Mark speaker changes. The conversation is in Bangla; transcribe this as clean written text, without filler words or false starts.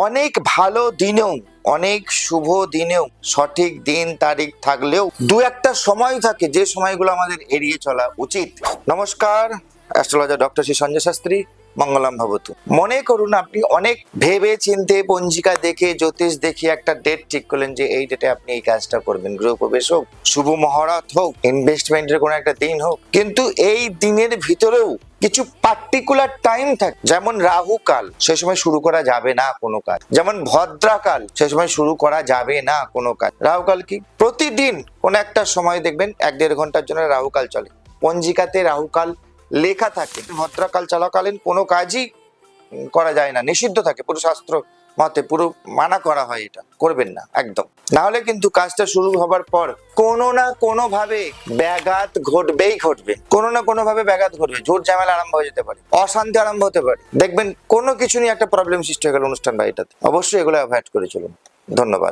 Speaker 1: অনেক ভালো দিনেও, অনেক শুভ দিনেও, সঠিক দিন তারিখ থাকলেও দু একটা সময় থাকে যে সময়গুলো আমাদের এড়িয়ে চলা উচিত। নমস্কার, অ্যাস্ট্রোলজার ডক্টর শ্রী সঞ্জয় শাস্ত্রী, মঙ্গলম ভবতু। মনে করুন আপনি অনেক ভেবে চিন্তে পঞ্জিকা দেখে, জ্যোতিষ দেখে একটা ডেট ঠিক করলেন যে এই ডেটে আপনি এই কাজটা করবেন, গৃহপ্রবেশ হোক, শুভ মহরত হোক, ইনভেস্টমেন্টের কোনো একটা দিন হোক, কিন্তু এই দিনের ভিতরেও কিছু পার্টিকুলার টাইম থাকে, যেমন রাহু কাল, সে সময় শুরু করা যাবে না কোনো কাজ। যেমন ভদ্রাকাল, সে সময় শুরু করা যাবে না কোনো কাজ। রাহু কাল কি? প্রতিদিন কোন একটা সময় দেখবেন 1-1.5 ঘন্টার জন্য রাহু কাল চলে, পঞ্জিকাতে রাহু কাল লেখা থাকে। ভদ্রাকাল চলাকালীন কোনো কাজই করা যায় না, নিষিদ্ধ থাকে, পুরো শাস্ত্র মতে পুরো মানা করা হয়, এটা করবেন না একদম। না হলে কিন্তু কাজটা শুরু হবার পর কোনো না কোনো ভাবে ব্যাঘাত ঘটবেই ঘটবে, কোনো না কোনো ভাবে ব্যাঘাত ঘটবে, ঝুট ঝামেলা আরম্ভ হয়ে যেতে পারে, অশান্তি আরম্ভ হতে পারে, দেখবেন কোনো কিছু নিয়ে একটা প্রবলেম সৃষ্টি হয়ে গেল অনুষ্ঠান বাড়িটাতে। অবশ্যই এগুলো অ্যাভয়েড করে চলুন। ধন্যবাদ।